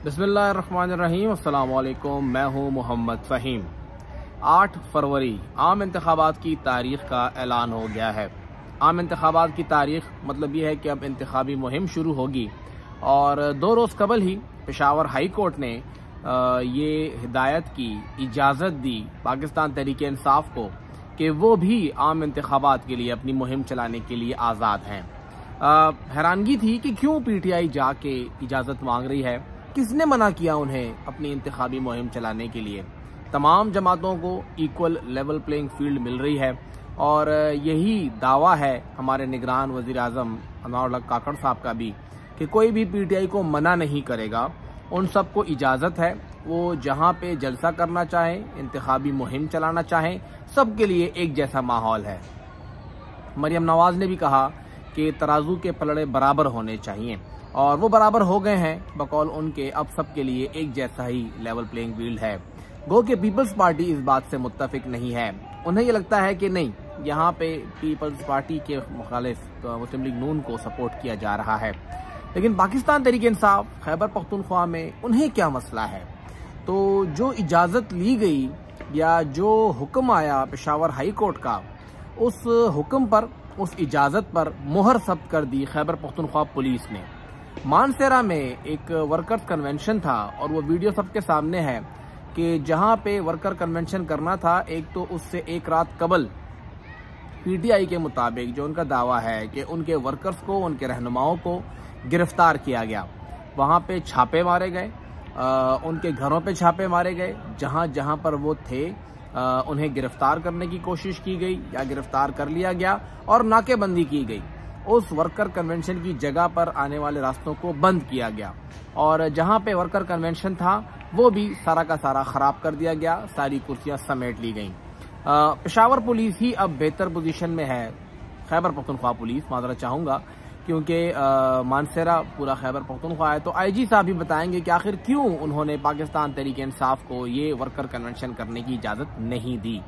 बिस्मिल्लाहिर्रहमानिर्रहीम। अस्सलाम वालेकुम। मैं हूँ मोहम्मद फ़हीम। 8 फरवरी आम इंतखाबात की तारीख़ का ऐलान हो गया है। आम इंतखाबात की तारीख़ मतलब ये है कि अब इंतखाबी मुहिम शुरू होगी और 2 रोज़ कबल ही पेशावर हाई कोर्ट ने ये हिदायत की, इजाज़त दी पाकिस्तान तहरीक इंसाफ को कि वो भी आम इंतखाबात के लिए अपनी मुहिम चलाने के लिए आज़ाद हैं। हैरानगी थी कि क्यों PTI जाके इजाज़त मांग रही है, किसने मना किया उन्हें अपनी इंतखाबी मुहिम चलाने के लिए। तमाम जमातों को इक्वल लेवल प्लेइंग फील्ड मिल रही है और यही दावा है हमारे निगरान वज़ीर आज़म अनवर काकड़ साहब का भी कि कोई भी PTI को मना नहीं करेगा। उन सबको इजाज़त है, वो जहाँ पे जलसा करना चाहें, इंतखाबी मुहिम चलाना चाहें, सबके लिए एक जैसा माहौल है। मरियम नवाज़ ने भी कहा कि तराजू के पलड़े बराबर होने चाहिए और वो बराबर हो गए हैं। बकौल उनके अब सबके लिए एक जैसा ही लेवल प्लेइंग फील्ड है। गो कि पीपल्स पार्टी इस बात से मुत्तफिक नहीं है। उन्हें ये लगता है कि नहीं, यहाँ पे पीपल्स पार्टी के मुखालिफ मुस्लिम लीग नून को सपोर्ट किया जा रहा है। लेकिन पाकिस्तान तहरीक इंसाफ खैबर पख्तूनख्वा में उन्हें क्या मसला है? तो जो इजाज़त ली गई या जो हुक्म आया पेशावर हाई कोर्ट का, उस हुक्म पर, उस इजाज़त पर मुहर सब्त कर दी खैबर पख्तूनख्वा पुलिस ने। मानसेरा में एक वर्कर्स कन्वेंशन था और वो वीडियो सबके सामने है कि जहां पे वर्कर कन्वेंशन करना था, एक तो उससे एक रात कबल PTI के मुताबिक जो उनका दावा है कि उनके वर्कर्स को, उनके रहनुमाओं को गिरफ्तार किया गया। वहां पे छापे मारे गए, उनके घरों पे छापे मारे गए, जहां जहां पर वो थे उन्हें गिरफ्तार करने की कोशिश की गई या गिरफ्तार कर लिया गया और नाकेबंदी की गई। उस वर्कर कन्वेंशन की जगह पर आने वाले रास्तों को बंद किया गया और जहां पे वर्कर कन्वेंशन था वो भी सारा का सारा खराब कर दिया गया, सारी कुर्सियां समेट ली गईं। पेशावर पुलिस ही अब बेहतर पोजीशन में है, खैबर पख्तूनख्वा पुलिस, माजरा चाहूंगा क्योंकि मानसेरा पूरा खैबर पख्तूनख्वा है। तो IG साहब भी बताएंगे कि आखिर क्यों उन्होंने पाकिस्तान तहरीक इंसाफ को ये वर्कर कन्वेंशन करने की इजाज़त नहीं दी।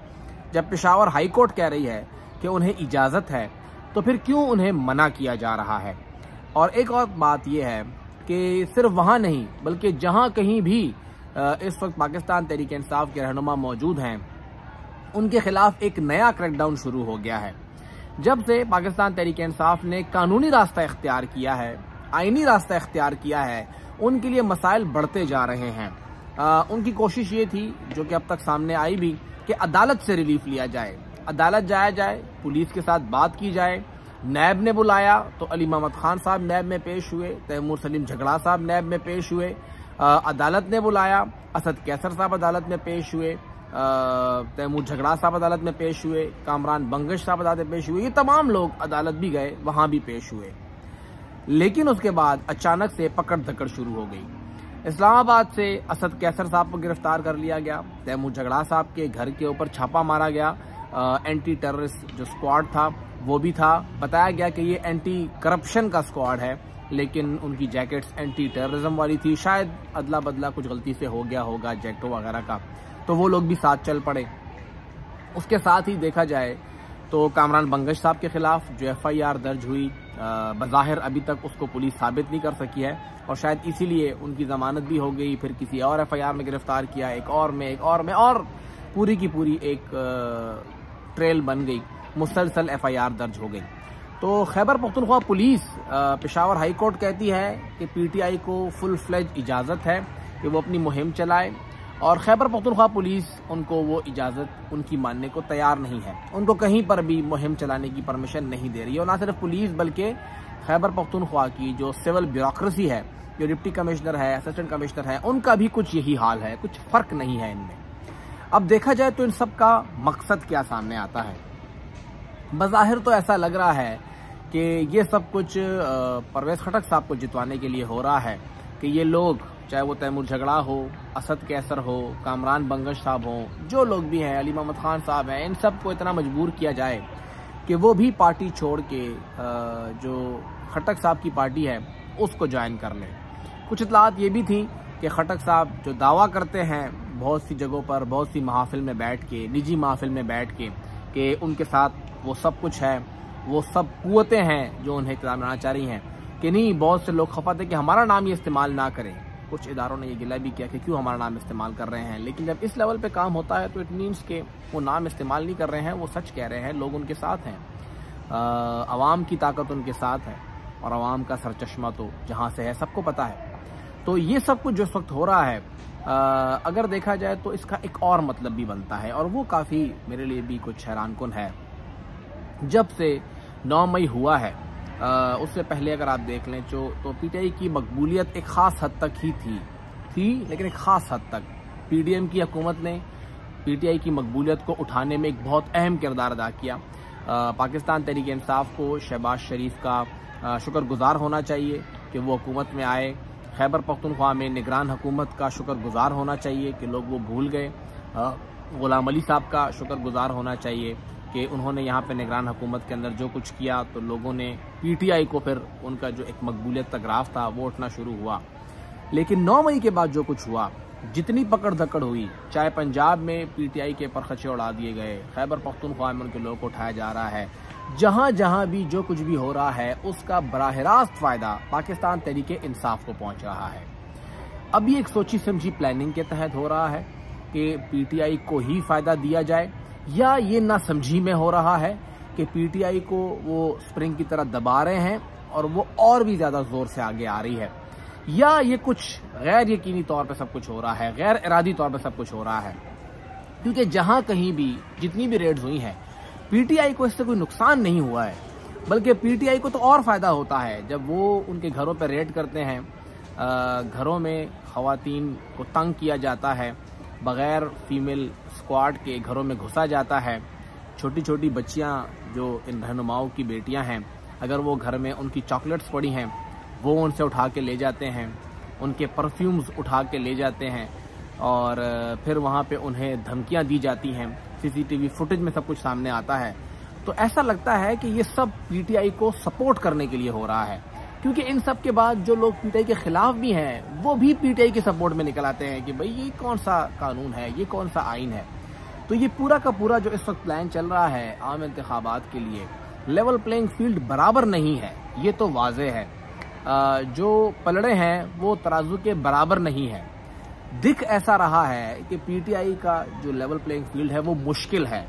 जब पेशावर हाई कोर्ट कह रही है कि उन्हें इजाज़त है, तो फिर क्यों उन्हें मना किया जा रहा है? और एक और बात यह है कि सिर्फ वहाँ नहीं बल्कि जहाँ कहीं भी इस वक्त पाकिस्तान तहरीक इंसाफ के रहनुमा मौजूद हैं, उनके खिलाफ एक नया क्रैकडाउन शुरू हो गया है। जब से पाकिस्तान तहरीक इंसाफ ने कानूनी रास्ता इख्तियार किया है, आईनी रास्ता इख्तियार किया है, उनके लिए मसाइल बढ़ते जा रहे हैं। उनकी कोशिश ये थी, जो कि अब तक सामने आई भी, कि अदालत से रिलीफ लिया जाए, अदालत जाया जाए, पुलिस के साथ बात की जाए। नैब ने बुलाया तो अली मोहम्मद खान साहब नैब में पेश हुए, तैमूर सलीम झगड़ा साहब नैब में पेश हुए। अदालत ने बुलाया, असद कैसर साहब अदालत में पेश हुए, तैमूर झगड़ा साहब अदालत में पेश हुए, कामरान बंगश साहब अदालत में पेश हुए। ये तमाम लोग अदालत भी गए, वहां भी पेश हुए। लेकिन उसके बाद अचानक से पकड़ धकड़ शुरू हो गई। इस्लामाबाद से असद कैसर साहब को गिरफ्तार कर लिया गया, तैमूर झगड़ा साहब के घर के ऊपर छापा मारा गया, एंटी टेररिस्ट जो स्क्वाड था वो भी था। बताया गया कि ये एंटी करप्शन का स्क्वाड है, लेकिन उनकी जैकेट्स एंटी टेररिज्म वाली थी। शायद अदला बदला कुछ गलती से हो गया होगा जैकेटों वगैरह का, तो वो लोग भी साथ चल पड़े। उसके साथ ही देखा जाए तो कामरान बंगश साहब के खिलाफ जो FIR दर्ज हुई, बज़ाहिर अभी तक उसको पुलिस साबित नहीं कर सकी है और शायद इसीलिए उनकी जमानत भी हो गई। फिर किसी और FIR में गिरफ्तार किया, एक और में और पूरी की पूरी एक ट्रेल बन गई, मुसलसल FIR दर्ज हो गई। तो Khyber Pakhtunkhwa police, Peshawar high court कहती है कि PTI को फुल फ्लेज इजाज़त है कि वो अपनी मुहिम चलाए और खैबर पख्तूनख्वा पुलिस उनको वो इजाज़त उनकी मानने को तैयार नहीं है। उनको कहीं पर भी मुहिम चलाने की परमिशन नहीं दे रही है। और ना सिर्फ पुलिस बल्कि खैबर पख्तूनख्वा की जो सिविल ब्यूरोक्रेसी है, जो डिप्टी कमिश्नर है, असिस्टेंट कमिश्नर है, उनका भी कुछ यही हाल है, कुछ फ़र्क नहीं है इनमें। अब देखा जाए तो इन सब का मकसद क्या सामने आता है? बज़ाहिर तो ऐसा लग रहा है कि ये सब कुछ परवेज़ खटक साहब को जितवाने के लिए हो रहा है कि ये लोग, चाहे वो तैमूर झगड़ा हो, असद कैसर हो, कामरान बंगश साहब हो, जो लोग भी हैं, अली मोहम्मद खान साहब हैं, इन सब को इतना मजबूर किया जाए कि वो भी पार्टी छोड़ के जो खटक साहब की पार्टी है उसको ज्वाइन कर लें। कुछ इतलात ये भी थी कि खटक साहब जो दावा करते हैं बहुत सी जगहों पर, बहुत सी महफिल में बैठ के, निजी महफिल में बैठ के, कि उनके साथ वो सब कुछ है, वो सब कुव्वतें हैं जो उन्हें इक़्तिदार बनाना चाह रही हैं, कि नहीं, बहुत से लोग खफा थे कि हमारा नाम ये इस्तेमाल ना करें, कुछ इदारों ने ये गिला भी किया कि क्यों हमारा नाम इस्तेमाल कर रहे हैं, लेकिन जब इस लेवल पे काम होता है तो इट मीन्स के वो नाम इस्तेमाल नहीं कर रहे हैं, वो सच कह रहे हैं, लोग उनके साथ हैं, अवाम की ताकत उनके साथ है और अवाम का सरचश्मा तो जहाँ से है सबको पता है। तो ये सब कुछ जो इस वक्त हो रहा है, अगर देखा जाए तो इसका एक और मतलब भी बनता है और वो काफ़ी मेरे लिए भी कुछ हैरानकुन है। जब से 9 मई हुआ है, उससे पहले अगर आप देख लें तो पीटीआई की मकबूलियत एक ख़ास हद तक ही थी, लेकिन एक ख़ास हद तक पीडीएम की हुकूमत ने पीटीआई की मकबूलियत को उठाने में एक बहुत अहम किरदार अदा किया। पाकिस्तान तहरीक इंसाफ को शहबाज शरीफ का शुक्रगुजार होना चाहिए कि वो हुकूमत में आए। खैबर पख्तूनख्वा में निगरान हुकूमत का शुक्रगुजार होना चाहिए कि लोग वो भूल गए। गुलाम अली साहब का शुक्रगुजार होना चाहिए कि उन्होंने यहाँ पे निगरान हुकूमत के अंदर जो कुछ किया तो लोगों ने पीटीआई को फिर उनका जो एक मकबूलियत का ग्राफ था वो उठना शुरू हुआ। लेकिन 9 मई के बाद जो कुछ हुआ, जितनी पकड़ धकड़ हुई, चाहे पंजाब में पीटीआई के परखचे उड़ा दिए गए, खैबर पख्तूनख्वा में उनके लोगों को उठाया जा रहा है, जहाँ जहाँ भी जो कुछ भी हो रहा है उसका बराह रास्त फ़ायदा पाकिस्तान तहरीक इंसाफ को पहुँच रहा है। अब ये एक सोची समझी प्लानिंग के तहत हो रहा है कि पीटीआई को ही फ़ायदा दिया जाए, या ये ना समझी में हो रहा है कि पीटीआई को वो स्प्रिंग की तरह दबा रहे हैं और वो और भी ज़्यादा ज़ोर से आगे आ रही है, या ये कुछ गैर यकीनी तौर पर सब कुछ हो रहा है, गैर इरादी तौर पर सब कुछ हो रहा है। क्योंकि जहां कहीं भी जितनी भी रेड्स हुई हैं, पीटीआई को इससे कोई नुकसान नहीं हुआ है, बल्कि पीटीआई को तो और फ़ायदा होता है जब वो उनके घरों पर रेड करते हैं। घरों में ख़वातीन को तंग किया जाता है, बग़ैर फीमेल स्क्वाड के घरों में घुसा जाता है। छोटी छोटी बच्चियां जो इन रहनुमाओं की बेटियां हैं, अगर वो घर में उनकी चॉकलेट्स पड़ी हैं वो उनसे उठा के ले जाते हैं, उनके परफ्यूम्स उठा के ले जाते हैं और फिर वहाँ पे उन्हें धमकियाँ दी जाती हैं। सीसीटीवी फुटेज में सब कुछ सामने आता है। तो ऐसा लगता है कि ये सब पीटीआई को सपोर्ट करने के लिए हो रहा है, क्योंकि इन सब के बाद जो लोग पीटीआई के खिलाफ भी हैं वो भी पीटीआई के सपोर्ट में निकल आते हैं कि भाई ये कौन सा कानून है, ये कौन सा आइन है। तो ये पूरा का पूरा जो इस वक्त प्लान चल रहा है आम इंतखाबात के लिए, लेवल प्लेइंग फील्ड बराबर नहीं है, ये तो वाज़ेह है। जो पलड़े हैं वो तराजू के बराबर नहीं है। दिख ऐसा रहा है कि पीटीआई का जो लेवल प्लेइंग फील्ड है वो मुश्किल है,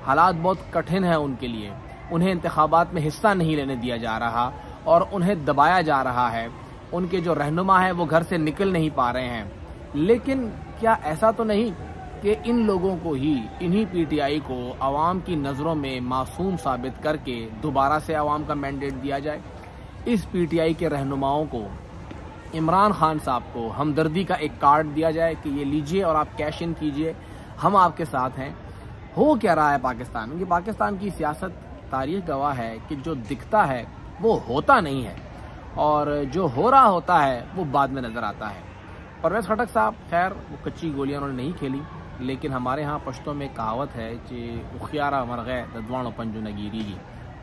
हालात बहुत कठिन है उनके लिए। उन्हें इंतखाबात में हिस्सा नहीं लेने दिया जा रहा और उन्हें दबाया जा रहा है। उनके जो रहनुमा है वो घर से निकल नहीं पा रहे हैं। लेकिन क्या ऐसा तो नहीं कि इन लोगों को ही, इन्हीं पीटीआई को आवाम की नज़रों में मासूम साबित करके दोबारा से आवाम का मैंडेट दिया जाए? इस पीटीआई के रहनुमाओं को, इमरान खान साहब को हमदर्दी का एक कार्ड दिया जाए कि ये लीजिए और आप कैश इन कीजिए, हम आपके साथ हैं। हो क्या रहा है पाकिस्तान? क्योंकि पाकिस्तान की सियासत तारीख गवाह है कि जो दिखता है वो होता नहीं है और जो हो रहा होता है वो बाद में नज़र आता है। परवेज़ खटक साहब, खैर वो कच्ची गोलियां उन्होंने नहीं खेली, लेकिन हमारे यहाँ पश्तों में कहावत है कि उखियारा मर गए ददवानो पंजो नगीरी की।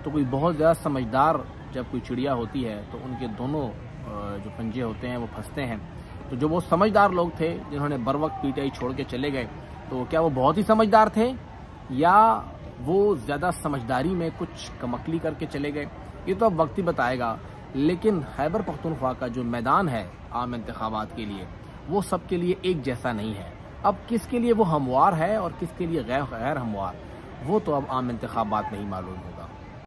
तो कोई बहुत ज़्यादा समझदार जब कोई चिड़िया होती है तो उनके दोनों जो पंजे होते हैं वो फंसते हैं। तो जो वो समझदार लोग थे जिन्होंने बर वक्त पीटीआई छोड़ के चले गए, तो क्या वो बहुत ही समझदार थे या वो ज़्यादा समझदारी में कुछ कमकली करके चले गए? ये तो अब वक्त ही बताएगा। लेकिन खैबर पख्तूनख्वा का जो मैदान है आम इंतखाबात के लिए, वो सबके लिए एक जैसा नहीं है। अब किसके लिए वो हमवार है और किसके लिए गैर हमवार, वो तो अब आम इंतखाबात में ही मालूम होगा।